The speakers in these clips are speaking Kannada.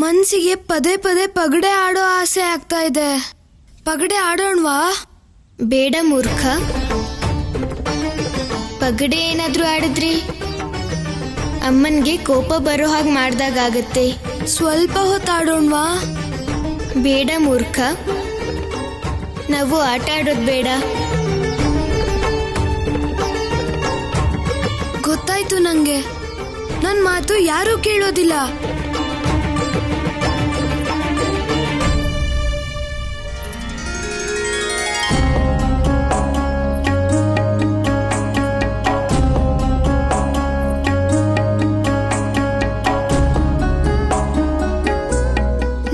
ಮನ್ಸಿಗೆ ಪದೇ ಪದೇ ಪಗಡೆ ಆಡೋ ಆಸೆ ಆಗ್ತಾ ಇದೆ. ಪಗಡೆ ಆಡೋಣವಾ? ಬೇಡ ಮೂರ್ಖ. ಪಗಡೆ ಏನಾದ್ರೂ ಆಡಿದ್ರಿ ಅಮ್ಮನ್ಗೆ ಕೋಪ ಬರೋ ಹಾಗೆ ಮಾಡ್ದಾಗತ್ತೆ. ಸ್ವಲ್ಪ ಹೊತ್ತು ಆಡೋಣವಾ? ಬೇಡ ಮೂರ್ಖ, ನಾವು ಆಟ ಆಡೋದು ಬೇಡ. ಗೊತ್ತಾಯ್ತು ನಂಗೆ, ನನ್ ಮಾತು ಯಾರೂ ಕೇಳೋದಿಲ್ಲ.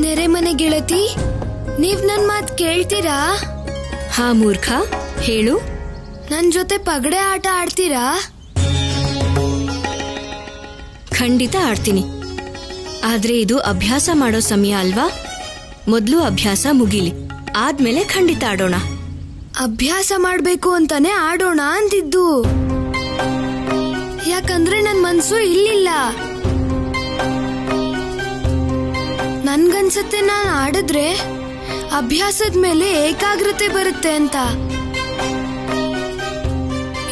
ನೆರೆಮನೆ ಗೆಳತಿ, ನೀವ್ ನನ್ ಮಾತ್ ಕೇಳ್ತೀರಾ? ಹಾ ಮೂರ್ಖ, ಹೇಳು. ನನ್ ಜೊತೆ ಪಗಡೆ ಆಟ ಆಡ್ತೀರಾ? ಖಂಡಿತ ಆಡ್ತೀನಿ, ಆದ್ರೆ ಇದು ಅಭ್ಯಾಸ ಮಾಡೋ ಸಮಯ ಅಲ್ವಾ? ಮೊದ್ಲು ಅಭ್ಯಾಸ ಮುಗಿಲಿ, ಆದ್ಮೇಲೆ ಖಂಡಿತ ಆಡೋಣ. ಅಭ್ಯಾಸ ಮಾಡ್ಬೇಕು ಅಂತಾನೆ ಆಡೋಣ ಅಂತಿದ್ದು, ಯಾಕಂದ್ರೆ ನನ್ ಮನ್ಸು ಇಲ್ಲಿಲ್ಲ. ನನ್ಗನ್ಸತ್ತೆ ನಾನ್ ಆಡಿದ್ರೆ ಅಭ್ಯಾಸದ ಮೇಲೆ ಏಕಾಗ್ರತೆ ಬರುತ್ತೆ ಅಂತ.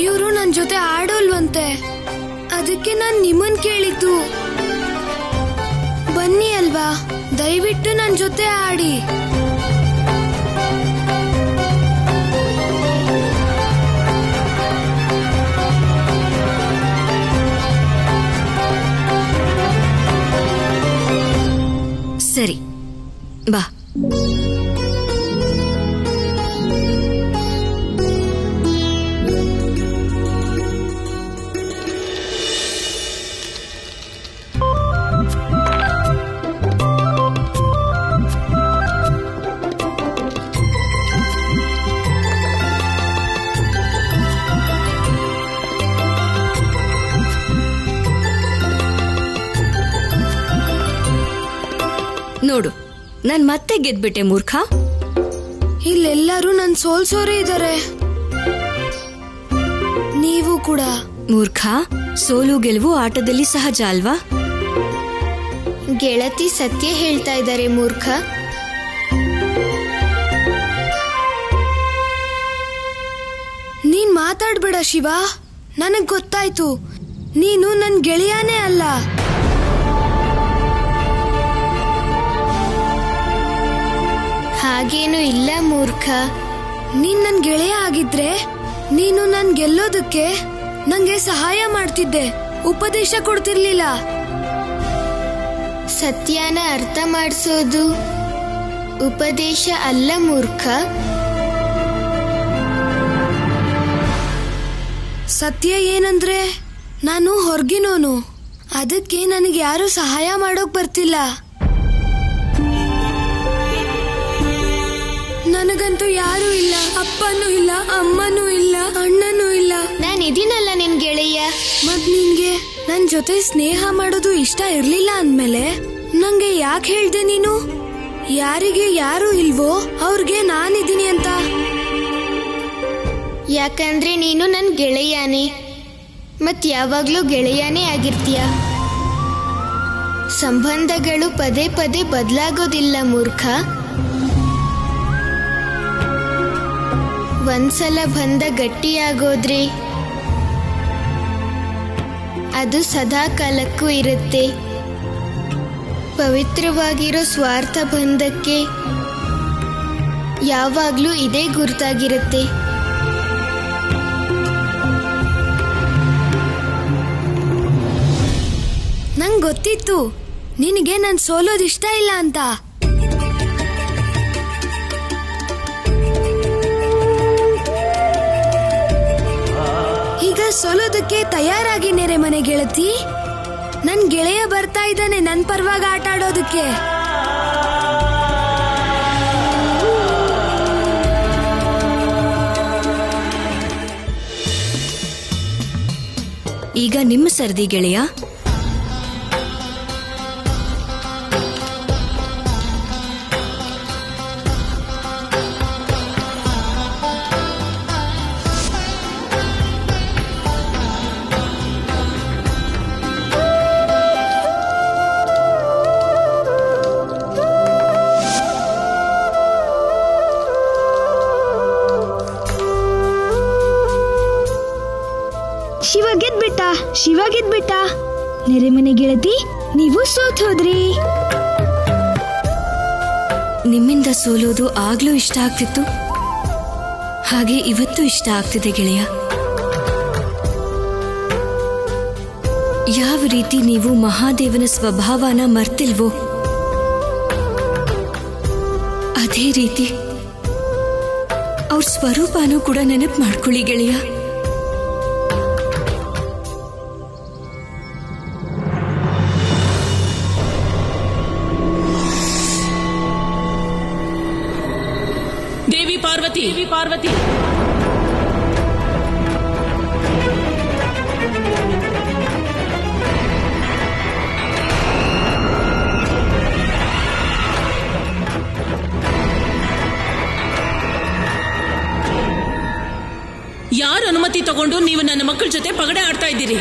ಇವರು ನನ್ ಜೊತೆ ಆಡೋಲ್ವಂತೆ, ಅದಕ್ಕೆ ನಾನ್ ನಿಮ್ಮನ್ ಕೇಳಿದ್ದು. ಬನ್ನಿ ಅಲ್ವಾ, ದಯವಿಟ್ಟು ನನ್ ಜೊತೆ ಆಡಿ. ಸರಿ, ಬಾ. ನೋಡು, ನಾನ್ ಮತ್ತೆ ಗೆದ್ಬಿಟ್ಟೆ ಮೂರ್ಖ. ಇಲ್ಲೆಲ್ಲರೂ ನನ್ ಸೋಲ್ಸೋರೇ ಇದ್ದಾರೆ, ನೀವು ಕೂಡ. ಮೂರ್ಖ, ಸೋಲು ಗೆಲುವು ಆಟದಲ್ಲಿ ಸಹಜ ಅಲ್ವಾ? ಗೆಳತಿ ಸತ್ಯ ಹೇಳ್ತಾ ಇದ್ದಾರೆ ಮೂರ್ಖ. ನೀನ್ ಮಾತಾಡ್ಬೇಡ ಶಿವ, ನನಗ್ ಗೊತ್ತಾಯ್ತು, ನೀನು ನನ್ ಗೆಳೆಯನೇ ಅಲ್ಲ. ಹಾಗೇನು ಇಲ್ಲ ಮೂರ್ಖ. ನೀನ್ ನನ್ ಗೆಳೆಯ ಆಗಿದ್ರೆ ನೀನು ನನ್ ಗೆಲ್ಲೋದಕ್ಕೆ ನಂಗೆ ಸಹಾಯ ಮಾಡ್ತಿದ್ದೆ, ಉಪದೇಶ ಕೊಡ್ತಿರ್ಲಿಲ್ಲ. ಸತ್ಯನ ಅರ್ಥ ಮಾಡಿಸೋದು ಉಪದೇಶ ಅಲ್ಲ ಮೂರ್ಖ. ಸತ್ಯ ಏನಂದ್ರೆ ನಾನು ಹೊರಗಿನೋನು, ಅದಕ್ಕೆ ನನಗೆ ಯಾರು ಸಹಾಯ ಮಾಡೋಕ್ ಬರ್ತಿಲ್ಲ. ನನಗಂತೂ ಯಾರೂ ಇಲ್ಲ, ಅಪ್ಪನೂ ಇಲ್ಲ, ಅಮ್ಮನೂ ಇಲ್ಲ, ಅಣ್ಣನೂ ಇಲ್ಲ. ನಾನು ಇದೀನಲ್ಲ ನಿನ್ ಗೆಳೆಯ. ಮತ್ ನಿನ್ಗೆ ನನ್ ಜೊತೆ ಸ್ನೇಹ ಮಾಡೋದು ಇಷ್ಟ ಇರ್ಲಿಲ್ಲ ಅಂದ್ಮೇಲೆ ನಂಗೆ ಯಾಕೆ ಹೇಳ್ದೆ ನೀನು? ಯಾರಿಗೆ ಯಾರು ಇಲ್ವೋ ಅವ್ರಿಗೆ ನಾನಿದ್ದೀನಿ ಅಂತ. ಯಾಕಂದ್ರೆ ನೀನು ನನ್ ಗೆಳೆಯನೇ, ಮತ್ ಯಾವಾಗ್ಲೂ ಗೆಳೆಯನೇ ಆಗಿರ್ತೀಯ. ಸಂಬಂಧಗಳು ಪದೇ ಪದೇ ಬದಲಾಗೋದಿಲ್ಲ ಮೂರ್ಖ. ಒಂದ್ಸಲ ಬಂಧ ಗಟ್ಟಿಯಾಗೋದ್ರೆ ಅದು ಸದಾ ಕಾಲಕ್ಕೂ ಇರುತ್ತೆ. ಪವಿತ್ರವಾಗಿರೋ ಸ್ವಾರ್ಥ ಬಂಧಕ್ಕೆ ಯಾವಾಗ್ಲೂ ಇದೇ ಗುರುತಾಗಿರುತ್ತೆ. ನಂಗ್ ಗೊತ್ತಿತ್ತು ನಿನಗೆ ನನ್ ಸೋಲೋದಿಷ್ಟ ಇಲ್ಲ ಅಂತ. ಈಗ ಸೋಲೋದಕ್ಕೆ ತಯಾರಾಗಿ ನೆರೆಮನೆ ಗೆಳತಿ. ನನ್ ಗೆಳೆಯ ಬರ್ತಾ ಇದ್ದಾನೆ ನನ್ ಪರವಾಗಿ ಆಟ ಆಡೋದಕ್ಕೆ. ಈಗ ನಿಮ್ಮ ಸರ್ದಿ ಗೆಳೆಯ. ಗೆದ್ಬಿಟ್ಟ, ಶಿವ ಗೆದ್ಬಿಟ್ಟ. ನೆರೆಮನೆ ಗೆಳತಿ, ನೀವು ಸೋತ್ ಹೋದ್ರಿ. ನಿಮ್ಮಿಂದ ಸೋಲೋದು ಆಗ್ಲೂ ಇಷ್ಟ ಆಗ್ತಿತ್ತು, ಹಾಗೆ ಇವತ್ತು ಇಷ್ಟ ಆಗ್ತಿದೆ ಗೆಳೆಯ. ಯಾವ ರೀತಿ ನೀವು ಮಹಾದೇವನ ಸ್ವಭಾವನ ಮರ್ತಿಲ್ವೋ ಅದೇ ರೀತಿ ಅವ್ರ ಸ್ವರೂಪನೂ ಕೂಡ ನೆನಪು ಮಾಡ್ಕೊಳ್ಳಿ ಗೆಳೆಯ. ದೇವಿ ಪಾರ್ವತಿ, ಪಾರ್ವತಿ, ಯಾರ ಅನುಮತಿ ತಗೊಂಡು ನೀವು ನನ್ನ ಮಕ್ಕಳ ಜೊತೆ ಪಗಡೆ ಆಡ್ತಾ ಇದ್ದೀರಿ?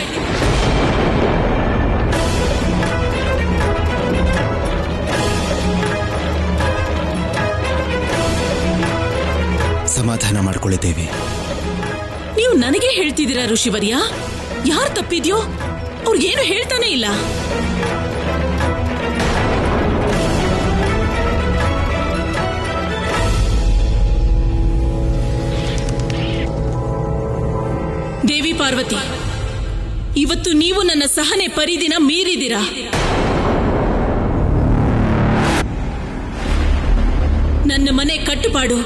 ಸಮಾಧಾನ ಮಾಡ್ಕೊಳ್ಳಿದ್ದೇವೆ. ನೀವು ನನಗೆ ಹೇಳ್ತಿದ್ದೀರಾ ಋಷಿವರ್ಯ? ಯಾರು ತಪ್ಪಿದ್ಯೋ ಅವ್ರಿಗೇನು ಹೇಳ್ತಾನೆ ಇಲ್ಲ. ದೇವಿ ಪಾರ್ವತಿ, ಇವತ್ತು ನೀವು ನನ್ನ ಸಹನೆ ಪರಿಧಿನ ಮೀರಿದಿರಾ. ನನ್ನ ಮನೆ ಕಟ್ಟುಪಾಡು,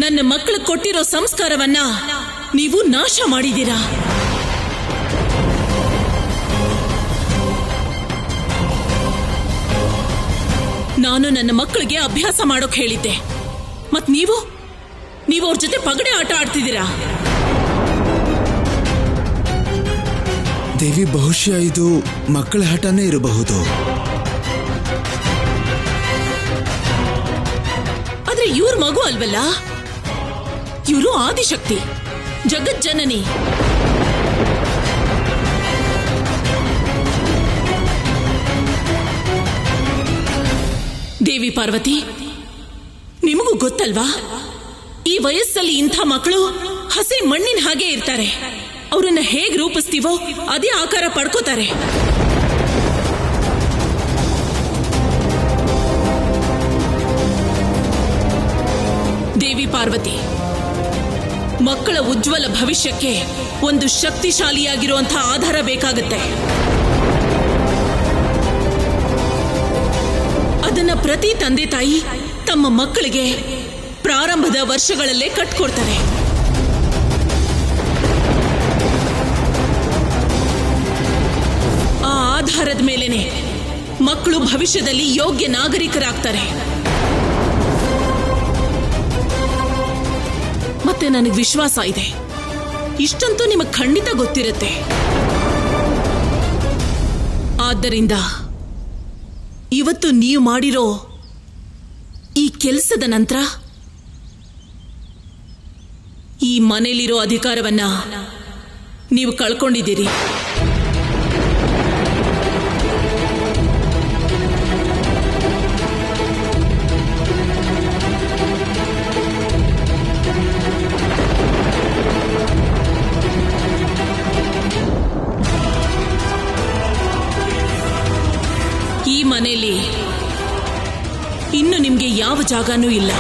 ನನ್ನ ಮಕ್ಕಳು ಕೊಟ್ಟಿರೋ ಸಂಸ್ಕಾರವನ್ನ ನೀವು ನಾಶ ಮಾಡಿದ್ದೀರಾ. ನಾನು ನನ್ನ ಮಕ್ಕಳಿಗೆ ಅಭ್ಯಾಸ ಮಾಡೋಕ್ ಹೇಳಿದ್ದೆ, ಮತ್ ನೀವು ಅವ್ರ ಜೊತೆ ಪಗಡೆ ಆಟ ಆಡ್ತಿದ್ದೀರಾ. ದೇವಿ, ಬಹುಶಃ ಇದು ಮಕ್ಕಳ ಆಟನೇ ಇರಬಹುದು. ಆದ್ರೆ ಇವ್ರ ಮಗು ಅಲ್ವಲ್ಲ, ಇವರು ಆದಿಶಕ್ತಿ, ಜಗಜ್ಜನನಿ. ದೇವಿ ಪಾರ್ವತಿ, ನಿಮಗೂ ಗೊತ್ತಲ್ವಾ, ಈ ವಯಸ್ಸಲ್ಲಿ ಇಂಥ ಮಕ್ಕಳು ಹಸಿ ಮಣ್ಣಿನ ಹಾಗೆ ಇರ್ತಾರೆ. ಅವರನ್ನ ಹೇಗ್ ರೂಪಿಸ್ತೀವೋ ಅದೇ ಆಕಾರ ಪಡ್ಕೋತಾರೆ. ದೇವಿ ಪಾರ್ವತಿ, ಮಕ್ಕಳ ಉಜ್ವಲ ಭವಿಷ್ಯಕ್ಕೆ ಒಂದು ಶಕ್ತಿಶಾಲಿಯಾಗಿರುವಂತಹ ಆಧಾರ ಬೇಕಾಗುತ್ತೆ. ಅದನ್ನ ಪ್ರತಿ ತಂದೆ ತಾಯಿ ತಮ್ಮ ಮಕ್ಕಳಿಗೆ ಪ್ರಾರಂಭದ ವರ್ಷಗಳಲ್ಲೇ ಕಟ್ಕೊಡ್ತಾರೆ. ಆ ಆಧಾರದ ಮೇಲೆನೆ ಮಕ್ಕಳು ಭವಿಷ್ಯದಲ್ಲಿ ಯೋಗ್ಯ ನಾಗರಿಕರಾಗ್ತಾರೆ. ಮತ್ತೆ ನನಗೆ ವಿಶ್ವಾಸ ಇದೆ, ಇಷ್ಟಂತೂ ನಿಮಗೆ ಖಂಡಿತ ಗೊತ್ತಿರುತ್ತೆ. ಆದ್ದರಿಂದ ಇವತ್ತು ನೀವು ಮಾಡಿರೋ ಈ ಕೆಲಸದ ನಂತರ ಈ ಮನೆಯಲ್ಲಿರೋ ಅಧಿಕಾರವನ್ನ ನೀವು ಕಳ್ಕೊಂಡಿದ್ದೀರಿ. ಈ ಮನೆಯಲ್ಲಿ ಇನ್ನು ನಿಮ್ಗೆ ಯಾವ ಜಾಗನೂ ಇಲ್ಲ.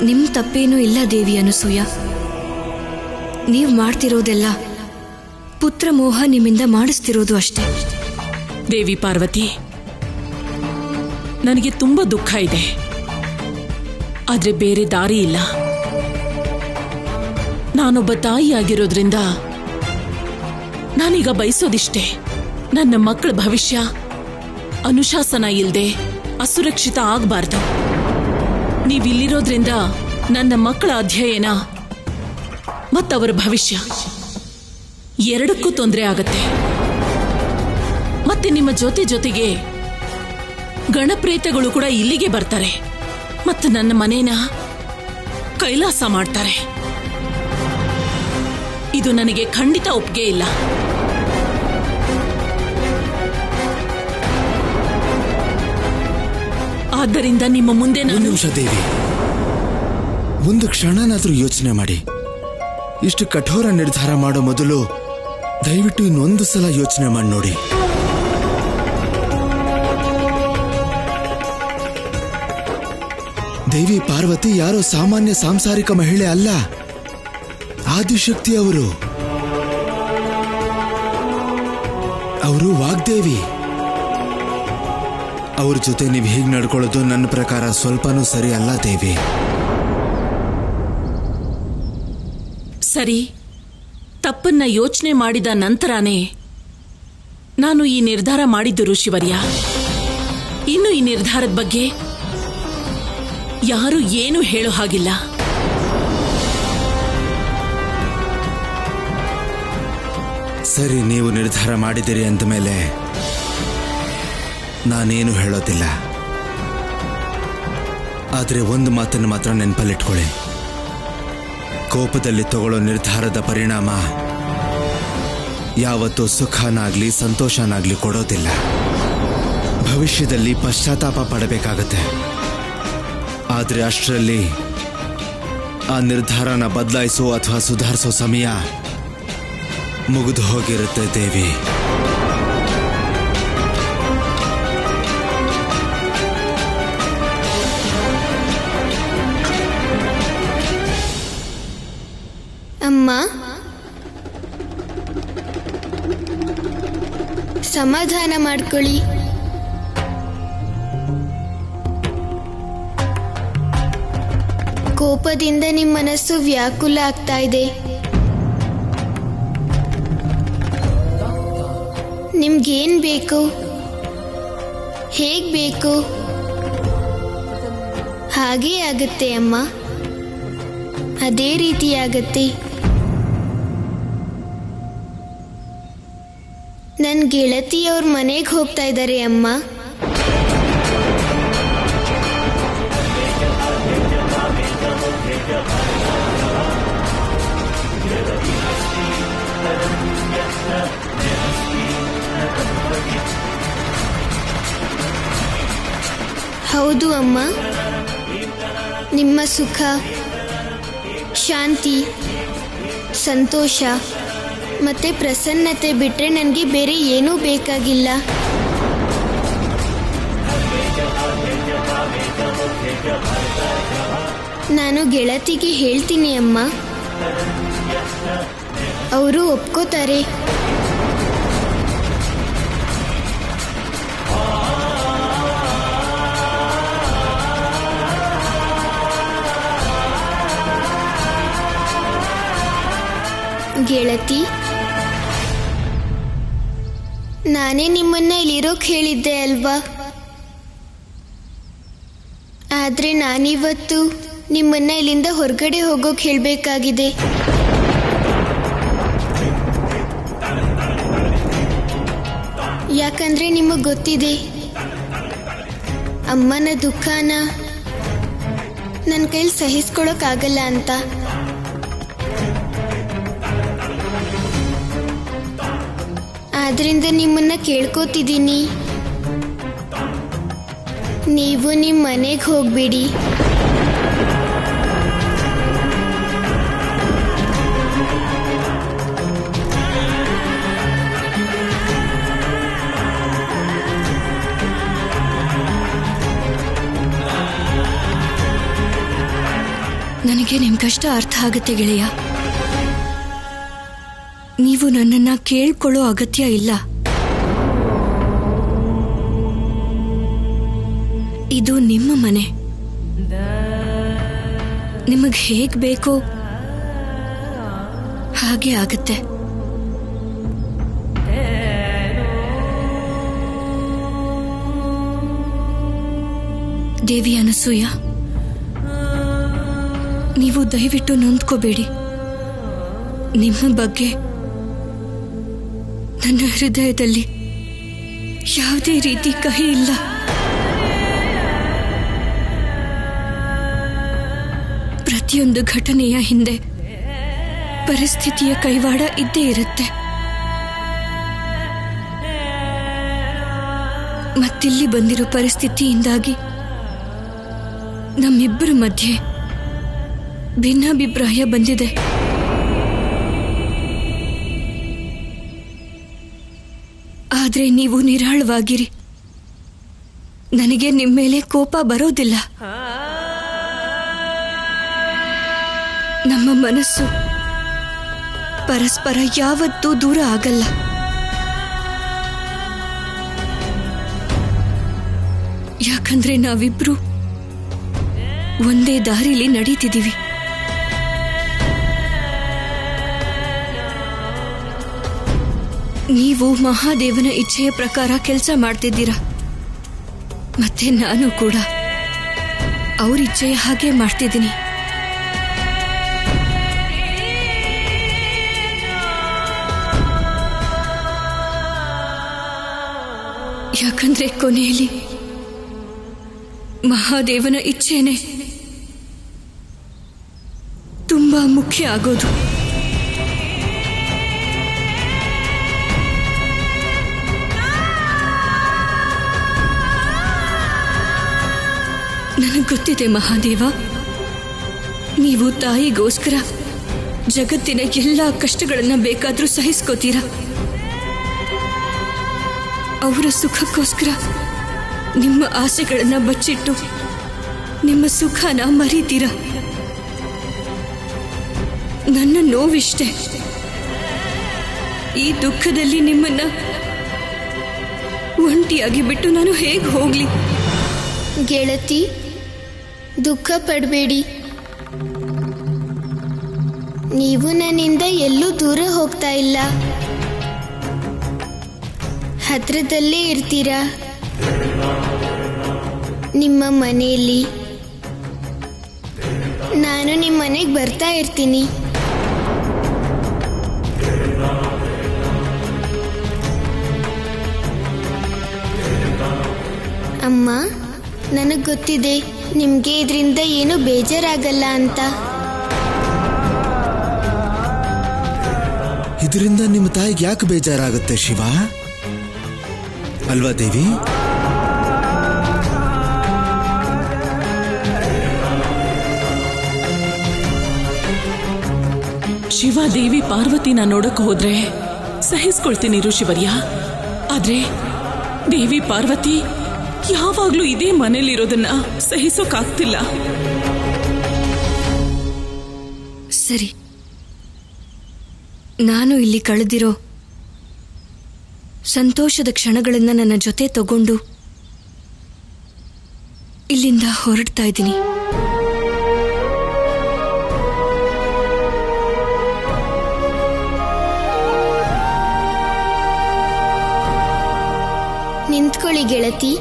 ನಿಮ್ ತಪ್ಪೇನೂ ಇಲ್ಲ ದೇವಿ ಅನಸೂಯ. ನೀವು ಮಾಡ್ತಿರೋದೆಲ್ಲ ಪುತ್ರ ಮೋಹ ನಿಮ್ಮಿಂದ ಮಾಡಿಸ್ತಿರೋದು ಅಷ್ಟೇ. ದೇವಿ ಪಾರ್ವತಿ, ನನಗೆ ತುಂಬಾ ದುಃಖ ಇದೆ, ಆದ್ರೆ ಬೇರೆ ದಾರಿ ಇಲ್ಲ. ನಾನೊಬ್ಬ ತಾಯಿಯಾಗಿರೋದ್ರಿಂದ ನಾನೀಗ ಬಯಸೋದಿಷ್ಟೇ, ನನ್ನ ಮಕ್ಕಳ ಭವಿಷ್ಯ ಅನುಶಾಸನ ಇಲ್ಲದೆ ಅಸುರಕ್ಷಿತ ಆಗಬಾರ್ದು. ನೀವಿಲ್ಲಿರೋದ್ರಿಂದ ನನ್ನ ಮಕ್ಕಳ ಅಧ್ಯಯನ ಮತ್ತವರ ಭವಿಷ್ಯ ಎರಡಕ್ಕೂ ತೊಂದರೆ ಆಗತ್ತೆ. ಮತ್ತೆ ನಿಮ್ಮ ಜೊತೆಗೆ ಗಣಪ್ರೇತಗಳು ಕೂಡ ಇಲ್ಲಿಗೆ ಬರ್ತಾರೆ ಮತ್ತು ನನ್ನ ಮನೇನ ಕೈಲಾಸ ಮಾಡ್ತಾರೆ. ಇದು ನನಗೆ ಖಂಡಿತ ಒಪ್ಪಿಗೆ ಇಲ್ಲ. ಆದ್ದರಿಂದ ನಿಮ್ಮ ಮುಂದೆ ನಾನು ನಿಮಿಷ ದೇವಿ, ಒಂದು ಕ್ಷಣನಾದ್ರೂ ಯೋಚನೆ ಮಾಡಿ. ಇಷ್ಟು ಕಠೋರ ನಿರ್ಧಾರ ಮಾಡೋ ಮೊದಲು ದಯವಿಟ್ಟು ಇನ್ನೊಂದು ಸಲ ಯೋಚನೆ ಮಾಡಿ ನೋಡಿ. ದೇವಿ ಪಾರ್ವತಿ ಯಾರೋ ಸಾಮಾನ್ಯ ಸಾಂಸಾರಿಕ ಮಹಿಳೆ ಅಲ್ಲ, ಆದಿಶಕ್ತಿ. ಅವರು ವಾಗ್ದೇವಿ. ಅವ್ರ ಜೊತೆ ನೀವು ಹೀಗೆ ನಡ್ಕೊಳ್ಳೋದು ನನ್ನ ಪ್ರಕಾರ ಸ್ವಲ್ಪನೂ ಸರಿ ಅಲ್ಲ ದೇವಿ. ಸರಿ, ತಪ್ಪನ್ನ ಯೋಚನೆ ಮಾಡಿದ ನಂತರನೇ ನಾನು ಈ ನಿರ್ಧಾರ ಮಾಡಿದ್ದು ಋಷಿವರ್ಯ. ಇನ್ನು ಈ ನಿರ್ಧಾರದ ಬಗ್ಗೆ ಯಾರು ಏನು ಹೇಳೋ ಹಾಗಿಲ್ಲ. ಸರಿ, ನೀವು ನಿರ್ಧಾರ ಮಾಡಿದಿರಿ ಅಂದ ಮೇಲೆ ನಾನೇನು ಹೇಳೋದಿಲ್ಲ. ಆದರೆ ಒಂದು ಮಾತನ್ನು ಮಾತ್ರ ನೆನಪಲ್ಲಿಟ್ಕೊಳ್ಳಿ. ಕೋಪದಲ್ಲಿ ತಗೊಳ್ಳೋ ನಿರ್ಧಾರದ ಪರಿಣಾಮ ಯಾವತ್ತೂ ಸುಖನಾಗ್ಲಿ ಸಂತೋಷನಾಗ್ಲಿ ಕೊಡೋದಿಲ್ಲ. ಭವಿಷ್ಯದಲ್ಲಿ ಪಶ್ಚಾತ್ತಾಪ ಪಡಬೇಕಾಗತ್ತೆ. ಆದರೆ ಅಷ್ಟರಲ್ಲಿ ಆ ನಿರ್ಧಾರನ ಬದಲಾಯಿಸೋ ಅಥವಾ ಸುಧಾರಿಸೋ ಸಮಯ ಮುಗಿದು ಹೋಗಿರುತ್ತೆ ದೇವಿ. ಅಮ್ಮ, ಸಮಾಧಾನ ಮಾಡ್ಕೊಳ್ಳಿ. ಕೋಪದಿಂದ ನಿಮ್ಮ ಮನಸ್ಸು ವ್ಯಾಕುಲ ಆಗ್ತಾ ಇದೆ. ನಿಮ್ಗೇನ್ ಬೇಕು, ಹೇಗ್ ಬೇಕು ಹಾಗೇ ಆಗತ್ತೆ ಅಮ್ಮ, ಅದೇ ರೀತಿ ಆಗತ್ತೆ. ನನ್ನ ಗೆಳತಿಯವ್ರ ಮನೆಗೆ ಹೋಗ್ತಾ ಇದ್ದಾರೆ ಅಮ್ಮ. ಹೌದು ಅಮ್ಮ, ನಿಮ್ಮ ಸುಖ, ಶಾಂತಿ, ಸಂತೋಷ ಮತ್ತೆ ಪ್ರಸನ್ನತೆ ಬಿಟ್ರೆ ನನಗೆ ಬೇರೆ ಏನೂ ಬೇಕಾಗಿಲ್ಲ. ನಾನು ಗೆಳತಿಗೆ ಹೇಳ್ತೀನಿ ಅಮ್ಮ, ಅವರು ಒಪ್ಕೋತಾರೆ. ಗೆಳತಿ, ನಾನೇ ನಿಮ್ಮನ್ನ ಇಲ್ಲಿರೋಕ್ ಹೇಳಿದ್ದೆ ಅಲ್ವಾ? ಆದ್ರೆ ನಾನಿವತ್ತು ನಿಮ್ಮನ್ನ ಇಲ್ಲಿಂದ ಹೊರಗಡೆ ಹೋಗೋಕ್ ಹೇಳ್ಬೇಕಾಗಿದೆ. ಯಾಕಂದ್ರೆ ನಿಮಗ್ ಗೊತ್ತಿದೆ, ಅಮ್ಮನ ದುಃಖನ ನನ್ನ ಕೈಲಿ ಸಹಿಸ್ಕೊಳಕ್ಕಾಗಲ್ಲ ಅಂತ. ಆದ್ರಿಂದ ನಿಮ್ಮನ್ನ ಕೇಳ್ಕೋತಿದ್ದೀನಿ, ನೀವು ನಿಮ್ಮ ಮನೆಗೆ ಹೋಗ್ಬಿಡಿ. ನನಗೆ ನಿಮ್ ಕಷ್ಟ ಅರ್ಥ ಆಗುತ್ತೆ ಗೆಳೆಯ. ನೀವು ನನ್ನನ್ನ ಕೇಳ್ಕೊಳ್ಳೋ ಅಗತ್ಯ ಇಲ್ಲ. ಇದು ನಿಮ್ಮ ಮನೆ. ನಿಮಗ್ ಹೇಗ್ ಬೇಕೋ ಹಾಗೆ ಆಗುತ್ತೆ. ದೇವಿ ಅನಸೂಯ, ನೀವು ದಯವಿಟ್ಟು ನೊಂದ್ಕೋಬೇಡಿ. ನಿಮ್ಮ ಬಗ್ಗೆ ನನ್ನ ಹೃದಯದಲ್ಲಿ ಯಾವುದೇ ರೀತಿ ಕಹಿ ಇಲ್ಲ. ಪ್ರತಿಯೊಂದು ಘಟನೆಯ ಹಿಂದೆ ಪರಿಸ್ಥಿತಿಯ ಕೈವಾಡ ಇದ್ದೇ ಇರುತ್ತೆ. ಮತ್ತಿಲ್ಲಿ ಬಂದಿರೋ ಪರಿಸ್ಥಿತಿಯಿಂದಾಗಿ ನಮ್ಮಿಬ್ಬರ ಮಧ್ಯೆ ಭಿನ್ನಾಭಿಪ್ರಾಯ ಬಂದಿದೆ. ಆದ್ರೆ ನೀವು ನಿರಾಳವಾಗಿರಿ. ನನಗೆ ನಿಮ್ಮ ಮೇಲೆ ಕೋಪ ಬರೋದಿಲ್ಲ. ನಮ್ಮ ಮನಸ್ಸು ಪರಸ್ಪರ ಯಾವತ್ತೂ ದೂರ ಆಗಲ್ಲ. ಯಾಕಂದ್ರೆ ನಾವಿಬ್ರು ಒಂದೇ ದಾರಿಲಿ ನಡೀತಿದ್ದೀವಿ. ನೀವು ಮಹಾದೇವನ ಇಚ್ಛೆಯ ಪ್ರಕಾರ ಕೆಲಸ ಮಾಡ್ತಿದ್ದೀರಾ, ಮತ್ತೆ ನಾನು ಕೂಡ ಅವ್ರ ಇಚ್ಛೆಯ ಹಾಗೆ ಮಾಡ್ತಿದ್ದೀನಿ. ಯಾಕಂದ್ರೆ ಕೊನೆಯಲ್ಲಿ ಮಹಾದೇವನ ಇಚ್ಛೆನೆ ತುಂಬಾ ಮುಖ್ಯ ಆಗೋದು. ನನಗೆ ಗೊತ್ತಿದೆ ಮಹಾದೇವ, ನೀವು ತಾಯಿಗೋಸ್ಕರ ಜಗತ್ತಿನ ಎಲ್ಲ ಕಷ್ಟಗಳನ್ನ ಬೇಕಾದ್ರೂ ಸಹಿಸ್ಕೋತೀರಾ. ಅವರ ಸುಖಕ್ಕೋಸ್ಕರ ನಿಮ್ಮ ಆಸೆಗಳನ್ನ ಬಚ್ಚಿಟ್ಟು ನಿಮ್ಮ ಸುಖನ ಮರೀತೀರ. ನನ್ನ ನೋವಿಷ್ಟೆ. ಈ ದುಃಖದಲ್ಲಿ ನಿಮ್ಮನ್ನ ಒಂಟಿಯಾಗಿ ಬಿಟ್ಟು ನಾನು ಹೇಗೆ ಹೋಗ್ಲಿ? ಗೆಳತಿ, ದುಃಖ ಪಡಬೇಡಿ. ನೀವು ನನ್ನಿಂದ ಎಲ್ಲೂ ದೂರ ಹೋಗ್ತಾ ಇಲ್ಲ, ಹತ್ರದಲ್ಲೇ ಇರ್ತೀರಾ. ನಿಮ್ಮ ಮನೆಯಲ್ಲಿ ನಾನು ನಿಮ್ಮ ಮನೆಗೆ ಬರ್ತಾ ಇರ್ತೀನಿ. ಅಮ್ಮ, ನನಗೆ ಗೊತ್ತಿದೆ ನಿಮಗೆ ಇದರಿಂದ ಏನೂ ಬೇಜಾರಾಗಲ್ಲ ಅಂತ. ಇದರಿಂದ ನಿಮ್ಮ ತಾಯಿಗೆ ಯಾಕೆ ಬೇಜಾರಾಗುತ್ತೆ ಶಿವ? ಅಲ್ವಾ ದೇವಿ? ಶಿವ ದೇವಿ ಪಾರ್ವತಿನ ನೋಡಕ್ ಹೋದ್ರೆ ಸಹಿಸ್ಕೊಳ್ತೀನಿ ಋಷಿವರ್ಯ. ಆದ್ರೆ ದೇವಿ ಪಾರ್ವತಿ ಯಾವಾಗ್ಲೂ ಇದೇ ಮನೇಲಿರೋದನ್ನ ಸಹಿಸೋಕಾಗ್ತಿಲ್ಲ. ಸರಿ, ನಾನು ಇಲ್ಲಿ ಕಳೆದಿರೋ ಸಂತೋಷದ ಕ್ಷಣಗಳನ್ನ ನನ್ನ ಜೊತೆ ತಗೊಂಡು ಇಲ್ಲಿಂದ ಹೊರಡ್ತಾ ಇದ್ದೀನಿ. ನಿಂತ್ಕೊಳ್ಳಿ ಗೆಳತಿ.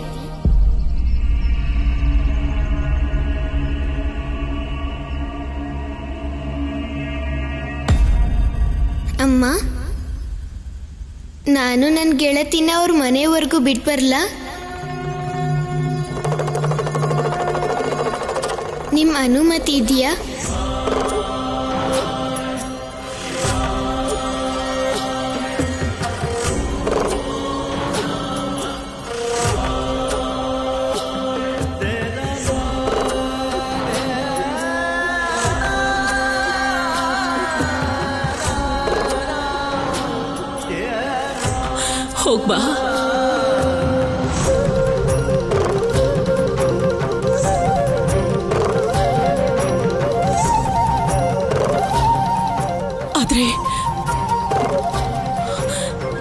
ಅಮ್ಮ, ನಾನು ನನ್ನ ಗೆಳತಿನ ಅವ್ರ ಮನೆವರೆಗೂ ಬಿಟ್ಟು ಬರಲಾ? ನಿಮ್ಮ ಅನುಮತಿ ಇದೆಯಾ? ಹೋಗ್ಬಾ. ಆದ್ರೆ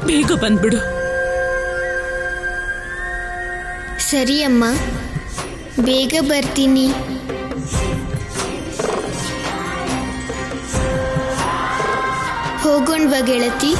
ಬೇಗ ಬಂದ್ಬಿಡು. ಸರಿ ಅಮ್ಮ, ಬೇಗ ಬರ್ತೀನಿ. ಹೋಗೋಣ್ವಾ ಗೆಳತಿ?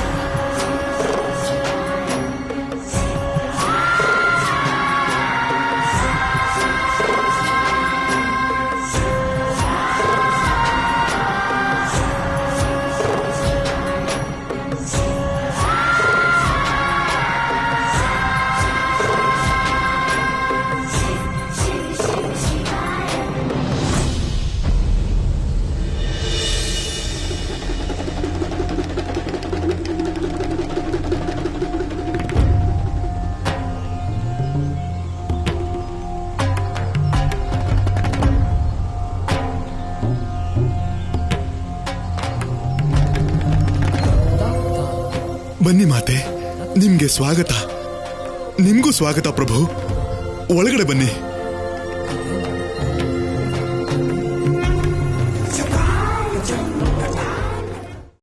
ಬನ್ನಿ ಮಾತೆ, ನಿಮ್ಗೆ ಸ್ವಾಗತ. ನಿಮ್ಗೂ ಸ್ವಾಗತ ಪ್ರಭು. ಒಳಗಡೆ ಬನ್ನಿ.